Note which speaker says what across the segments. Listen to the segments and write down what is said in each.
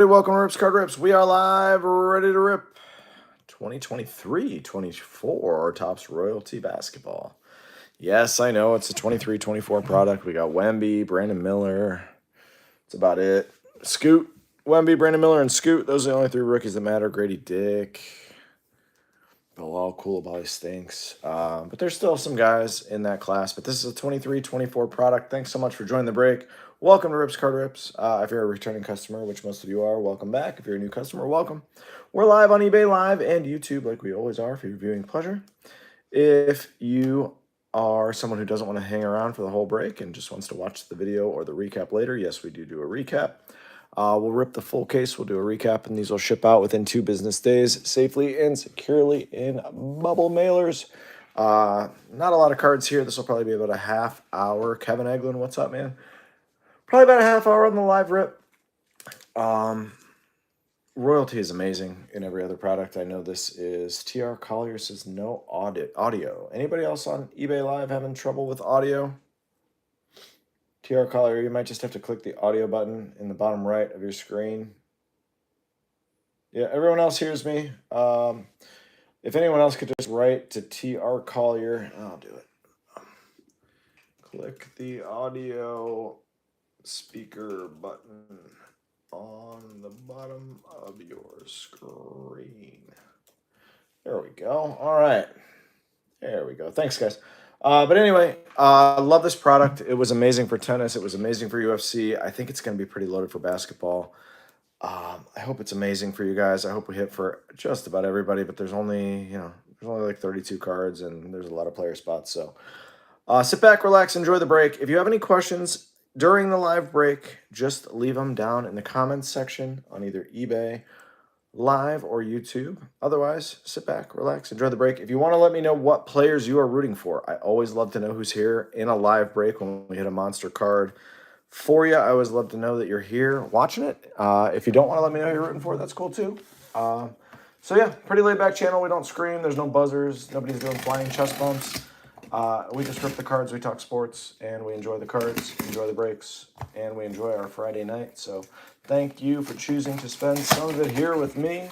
Speaker 1: Welcome to Rips Card Rips. We are live, ready to rip 2023-24 Topps Royalty Basketball. Yes, I know it's a 23-24 product. We got Wemby, Brandon Miller. That's about it. Scoot, Wemby, Brandon Miller, and Scoot. Those are the only three rookies that matter. Grady Dick. Bilal Coulibaly stinks. But there's still some guys in that class. But this is a 23-24 product. Thanks so much for joining the break. Welcome to Rips Card Rips. If you're a returning customer, which most of you are, welcome back. If you're a new customer, welcome. We're live on eBay Live and YouTube like we always are for your viewing pleasure. If you are someone who doesn't want to hang around for the whole break and just wants to watch the video or the recap later, yes, we do a recap. We'll rip the full case. We'll do a recap, and these will ship out within 2 business days safely and securely in bubble mailers. Not a lot of cards here. This will probably be about a half hour. Kevin Eglin, what's up, man? Probably about a half hour on the live rip. Royalty is amazing in every other product. I know this is TR Collier says no audio. Anybody else on eBay Live having trouble with audio? TR Collier, you might just have to click the audio button in the bottom right of your screen. Yeah, everyone else hears me. If anyone else could just write to TR Collier, I'll do it. Click the audio speaker button on the bottom of your screen. There we go. All right. There we go. Thanks, guys. But anyway, love this product. It was amazing for tennis. It was amazing for UFC. I think it's going to be pretty loaded for basketball. I hope it's amazing for you guys. I hope we hit for just about everybody, but there's only like 32 cards and there's a lot of player spots. So sit back, relax, enjoy the break. If you have any questions during the live break, just leave them down in the comments section on either eBay Live or YouTube. Otherwise, sit back, relax, enjoy the break. If you want to let me know what players you are rooting for, I always love to know who's here in a live break when we hit a monster card for you. I always love to know that you're here watching it. If you don't want to let me know who you're rooting for, that's cool too. So yeah, pretty laid back channel. We don't scream. There's no buzzers. Nobody's doing flying chest bumps. We just rip the cards, we talk sports, and we enjoy the cards, enjoy the breaks, and we enjoy our Friday night. So thank you for choosing to spend some of it here with me.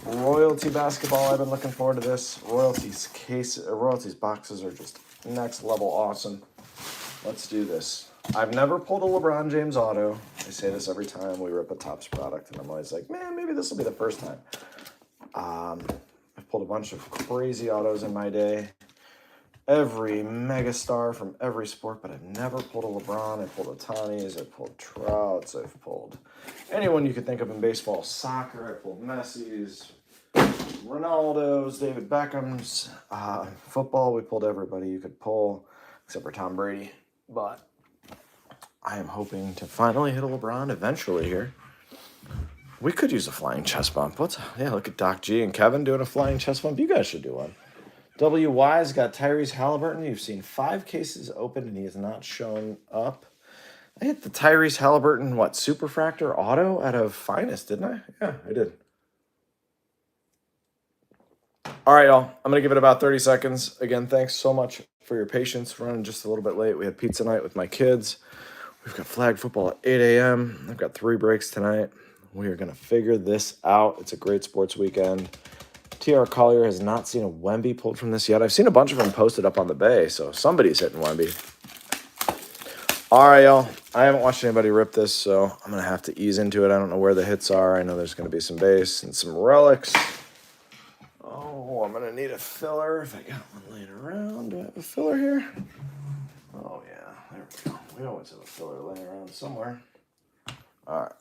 Speaker 1: Royalty basketball, I've been looking forward to this. Royalties boxes are just next level awesome. Let's do this. I've never pulled a LeBron James auto. I say this every time we rip a Topps product, and I'm always like, man, maybe this will be the first time. I've pulled a bunch of crazy autos in my day. Every megastar from every sport, but I've never pulled a LeBron. I've pulled Otanis, I've pulled Trouts, I've pulled anyone you could think of in baseball. Soccer, I pulled Messi's, Ronaldo's, David Beckham's. Football, we pulled everybody you could pull, except for Tom Brady. But I am hoping to finally hit a LeBron eventually here. We could use a flying chest bump. Look at Doc G and Kevin doing a flying chest bump. You guys should do one. WY's got Tyrese Halliburton. You've seen 5 cases open, and he has not shown up. I hit the Tyrese Halliburton, Superfractor auto out of Finest, didn't I? Yeah, I did. All right, y'all. I'm going to give it about 30 seconds. Again, thanks so much for your patience. Running just a little bit late. We had pizza night with my kids. We've got flag football at 8 a.m. I've got 3 breaks tonight. We are going to figure this out. It's a great sports weekend. TR Collier has not seen a Wemby pulled from this yet. I've seen a bunch of them posted up on the bay, so somebody's hitting Wemby. All right, y'all. I haven't watched anybody rip this, so I'm going to have to ease into it. I don't know where the hits are. I know there's going to be some base and some relics. Oh, I'm going to need a filler if I got one laying around. Do I have a filler here? Oh, yeah. There we go. We always have a filler laying around somewhere. All right.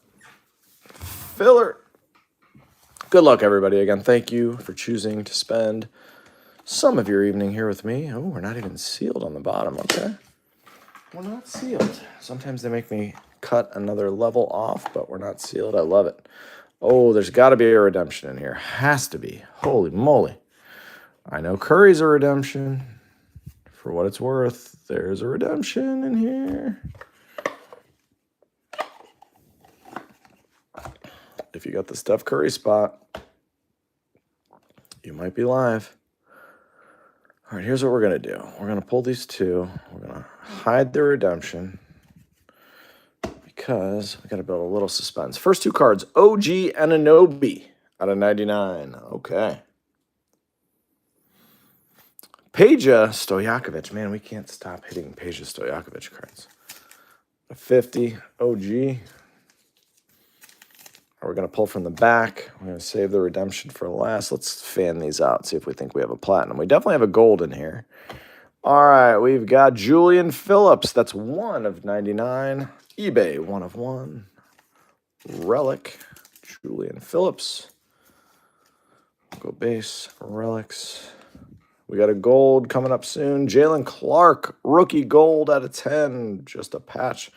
Speaker 1: Filler. Good luck, everybody. Again, thank you for choosing to spend some of your evening here with me. Oh, we're not even sealed on the bottom, okay? We're not sealed. Sometimes they make me cut another level off, but we're not sealed. I love it. Oh, there's got to be a redemption in here. Has to be. Holy moly. I know Curry's a redemption. For what it's worth, there's a redemption in here. If you got the Steph Curry spot, you might be live. All right, here's what we're going to do. We're going to pull these 2. We're going to hide the redemption because we got to build a little suspense. First two cards, OG Anunoby out of 99. Okay. Peja Stojakovic. Man, we can't stop hitting Peja Stojakovic cards. A 50 OG. We're going to pull from the back. We're going to save the redemption for last. Let's fan these out, see if we think we have a platinum. We definitely have a gold in here. All right, we've got Julian Phillips. That's 1 of 99. eBay, 1 of 1. Relic, Julian Phillips. Go base, relics. We got a gold coming up soon. Jalen Clark, rookie gold out of 10. Just a patch.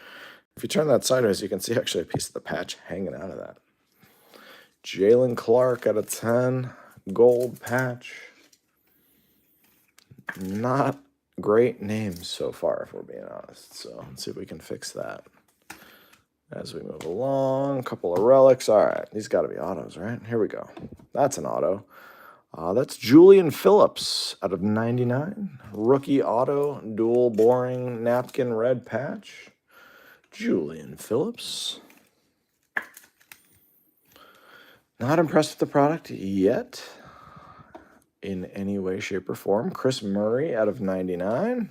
Speaker 1: If you turn that sideways, you can see actually a piece of the patch hanging out of that. Jalen Clark out of 10. Gold patch. Not great names so far, if we're being honest. So let's see if we can fix that. As we move along, a couple of relics. All right, these got to be autos, right? Here we go. That's an auto. That's Julian Phillips out of 99. Rookie auto, dual boring napkin red patch. Julian Phillips. Not impressed with the product yet in any way, shape, or form. Chris Murray out of 99.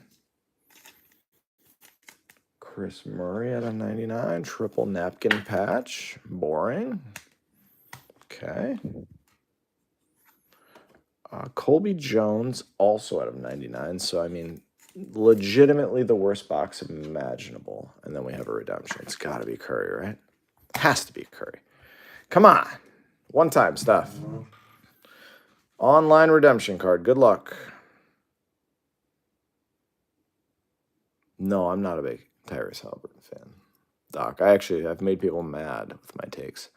Speaker 1: Chris Murray out of 99. Triple napkin patch. Boring. Okay. Colby Jones also out of 99. So, I mean, legitimately the worst box imaginable. And then we have a redemption. It's got to be Curry, right? Has to be Curry. Come on. One time stuff. Online redemption card. Good luck. No, I'm not a big Tyrese Halliburton fan. Doc, I've made people mad with my takes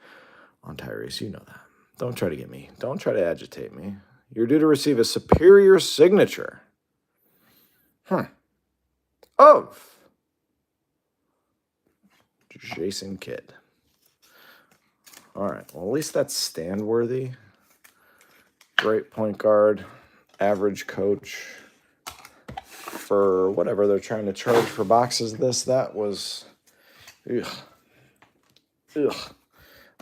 Speaker 1: on Tyrese. You know that. Don't try to get me. Don't try to agitate me. You're due to receive a superior signature. Of Jason Kidd. All right. Well, at least that's stand worthy. Great point guard. Average coach. For whatever they're trying to charge for boxes, that was. Ugh.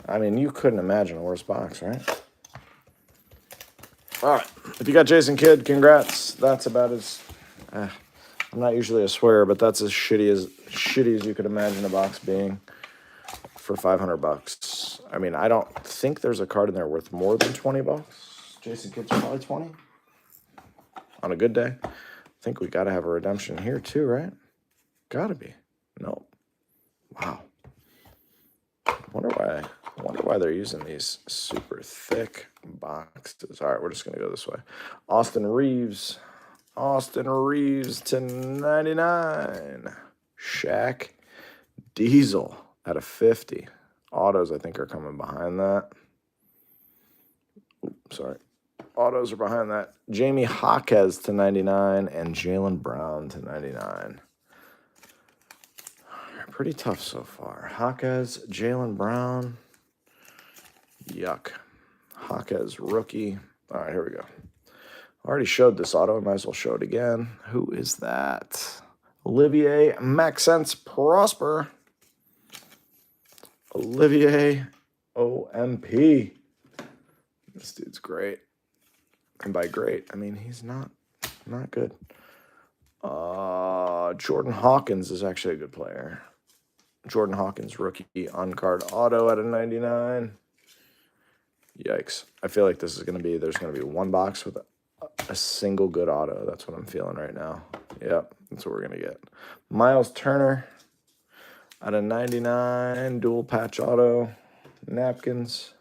Speaker 1: I mean, you couldn't imagine a worse box, right? All right. If you got Jason Kidd, congrats. That's about as. I'm not usually a swearer, but that's as shitty as you could imagine a box being for $500. I mean, I don't think there's a card in there worth more than $20. Jason Kidd's probably 20 on a good day. I think we got to have a redemption here too, right? Got to be. Nope. Wow. Wonder why they're using these super thick boxes. All right, we're just going to go this way. Austin Reeves to 99. Shaq Diesel out of 50. Autos, I think, are coming behind that. Oops, sorry. Autos are behind that. Jamie Jaquez to 99 and Jaylen Brown to 99. Pretty tough so far. Jaquez, Jaylen Brown. Yuck. Jaquez, rookie. All right, here we go. I already showed this auto. I might as well show it again. Who is that? Olivier Maxence Prosper. Olivier OMP. This dude's great. And by great, I mean he's not good. Jordan Hawkins is actually a good player. Jordan Hawkins, rookie on card auto at a 99. Yikes. I feel like there's going to be one box with a single good auto. That's what I'm feeling right now. Yep, that's what we're going to get. Miles Turner at a 99. Dual patch auto. Napkins.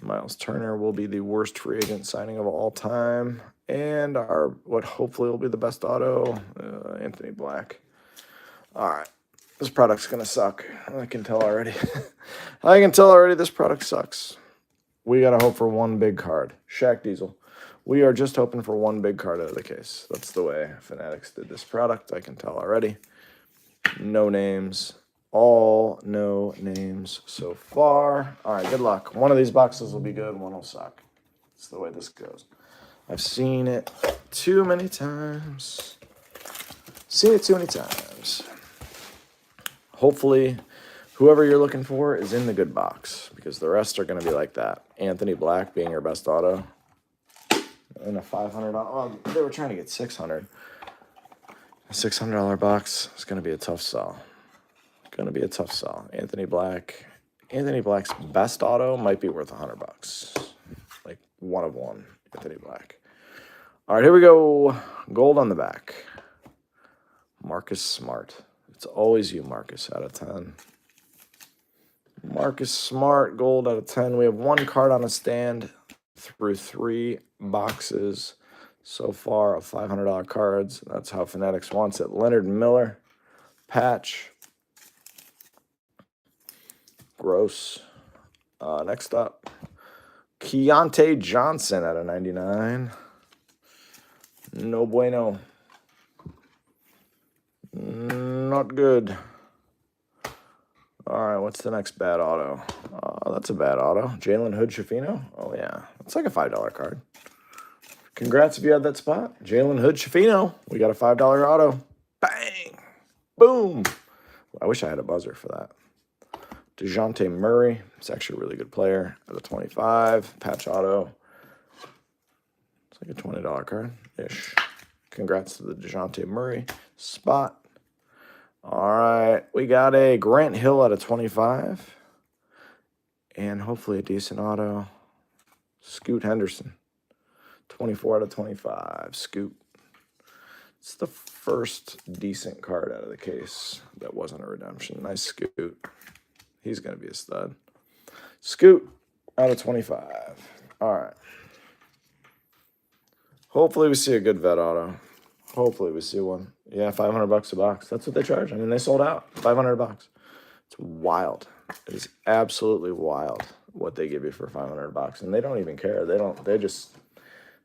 Speaker 1: Miles Turner will be the worst free agent signing of all time. And what hopefully will be the best auto, Anthony Black. All right. This product's going to suck. I can tell already. I can tell already this product sucks. We got to hope for one big card. Shaq Diesel. We are just hoping for one big card out of the case. That's the way Fanatics did this product. I can tell already. No names. All no names so far. All right, good luck. One of these boxes will be good. One will suck. That's the way this goes. I've seen it too many times. Hopefully, whoever you're looking for is in the good box, because the rest are going to be like that. Anthony Black being your best auto. And a $500. Well, they were trying to get $600. A $600 box is going to be a tough sell. Going to be a tough sell. Anthony Black. Anthony Black's best auto might be worth $100. Like 1 of 1. Anthony Black. All right, here we go. Gold on the back. Marcus Smart. It's always you, Marcus, out of 10. Marcus Smart, gold out of 10. We have 1 card on a stand through 3 boxes so far of $500 cards. That's how Fanatics wants it. Leonard Miller, patch. Gross. Next up, Keontae Johnson out of 99. No bueno. Not good. All right, what's the next bad auto? That's a bad auto. Jalen Hood-Schifino? Oh, yeah. It's like a $5 card. Congrats if you had that spot. Jalen Hood-Schifino. We got a $5 auto. Bang! Boom! I wish I had a buzzer for that. DeJounte Murray. He's actually a really good player. At a 25. Patch auto. It's like a $20 card-ish. Congrats to the DeJounte Murray spot. All right. We got a Grant Hill at a 25. And hopefully a decent auto. Scoot Henderson. 24 out of 25. Scoot. It's the first decent card out of the case that wasn't a redemption. Nice Scoot. He's going to be a stud. Scoot out of 25. All right. Hopefully we see a good vet auto. Hopefully we see one. Yeah, $500 a box. That's what they charge. I mean, they sold out. $500. It's wild. It is absolutely wild what they give you for $500. And they don't even care.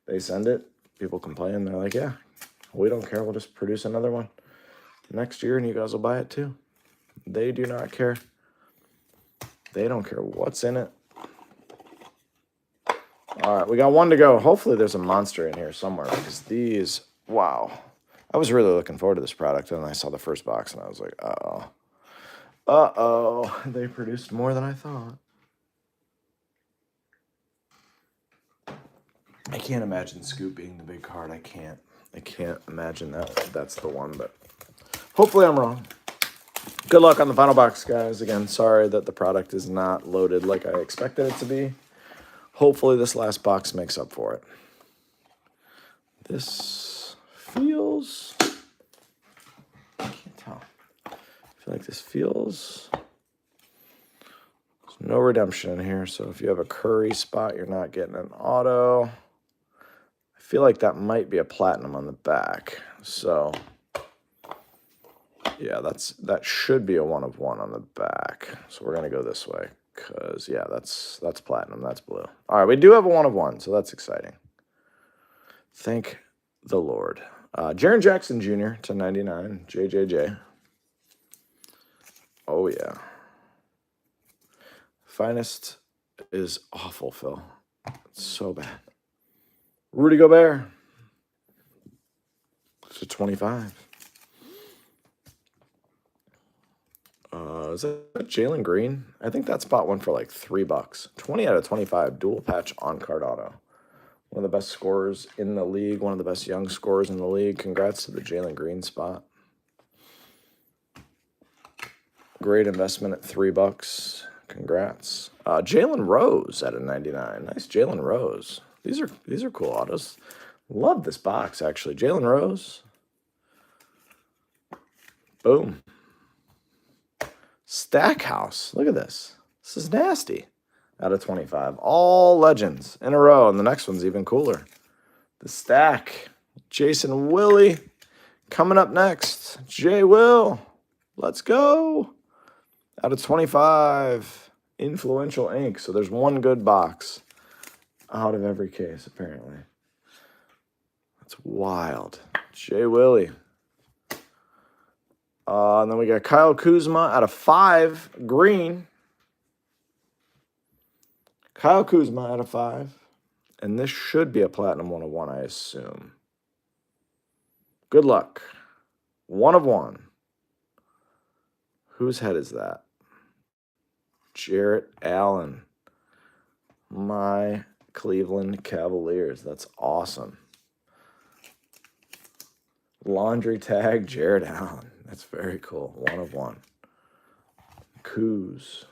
Speaker 1: They send it. People complain. They're like, yeah, we don't care. We'll just produce another one next year and you guys will buy it too. They do not care. They don't care what's in it. All right, we got 1 to go. Hopefully there's a monster in here somewhere because these, wow. I was really looking forward to this product, and I saw the first box, and I was like, uh-oh. Uh-oh. They produced more than I thought. I can't imagine Scoop being the big card. I can't imagine that's the one, but hopefully I'm wrong. Good luck on the final box, guys. Again, sorry that the product is not loaded like I expected it to be. Hopefully this last box makes up for it. This feels... I can't tell. I feel like this feels... There's no redemption in here, so if you have a Curry spot, you're not getting an auto. I feel like that might be a platinum on the back. So, yeah, that should be a 1 of 1 on the back. So we're going to go this way. Because, yeah, that's platinum. That's blue. All right, we do have a 1 of 1, so that's exciting. Thank the Lord. Jaren Jackson Jr. to 99. JJJ. Oh, yeah. Finest is awful, Phil. It's so bad. Rudy Gobert. To 25. Is that Jalen Green? I think that spot went for like $3. 20 out of 25. Dual patch on-card auto. One of the best scorers in the league. One of the best young scorers in the league. Congrats to the Jalen Green spot. Great investment at $3. Congrats. Jalen Rose at a 99. Nice Jalen Rose. These are cool autos. Love this box, actually. Jalen Rose. Boom. Stackhouse. Look at this. This is nasty. Out of 25. All legends in a row. And the next one's even cooler. The stack. Jason Willie. Coming up next. J. Will. Let's go. Out of 25. Influential ink. So there's 1 good box out of every case, apparently. That's wild. J. Willie. And then we got Kyle Kuzma out of 5. Green. Kyle Kuzma out of 5. And this should be a platinum 1 of 1, I assume. Good luck. 1 of 1. Whose head is that? Jarrett Allen. My Cleveland Cavaliers. That's awesome. Laundry tag, Jarrett Allen. That's very cool. 1 of 1. Kuz.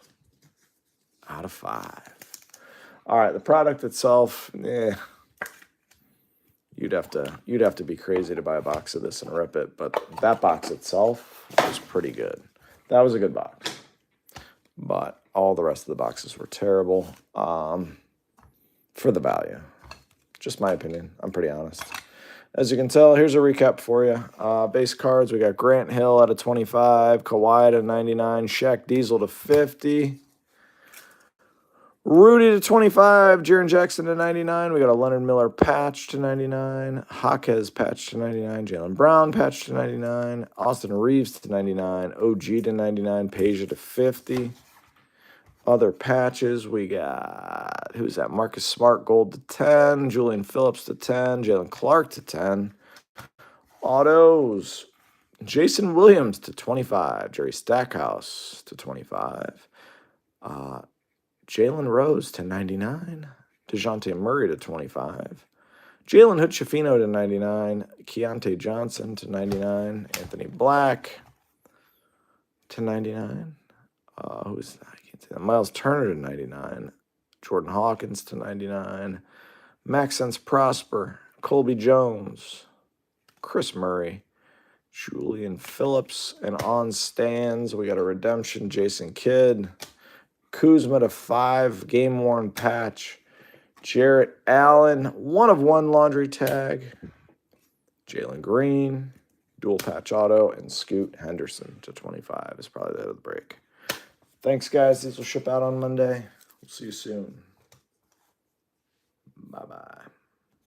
Speaker 1: Out of 5. All right, the product itself, you'd have to be crazy to buy a box of this and rip it, but that box itself was pretty good. That was a good box. But all the rest of the boxes were terrible for the value. Just my opinion. I'm pretty honest. As you can tell, here's a recap for you. Base cards, we got Grant Hill out of 25, Kawhi to 99, Shaq Diesel to 50, Rudy to 25, Jaren Jackson to 99. We got a Leonard Miller patch to 99, Jaquez patch to 99, Jaylen Brown patch to 99, Austin Reeves to 99, OG to 99, Peja to 50. Other patches, we got, who's that? Marcus Smart gold to 10, Julian Phillips to 10, Jalen Clark to 10. Autos, Jason Williams to 25, Jerry Stackhouse to 25, Jalen Rose to 99, DeJounte Murray to 25, Jalen Hood-Schifino to 99, Keontae Johnson to 99, Anthony Black to 99. Who's that? I can't see that. Miles Turner to 99, Jordan Hawkins to 99, Maxence Prosper, Colby Jones, Chris Murray, Julian Phillips, and on stands, we got a redemption, Jason Kidd, Kuzma to 5, game-worn patch, Jarrett Allen, 1 of 1 laundry tag, Jalen Green, dual patch auto, and Scoot Henderson to 25 is probably the head of the break. Thanks, guys. These will ship out on Monday. We'll see you soon. Bye-bye.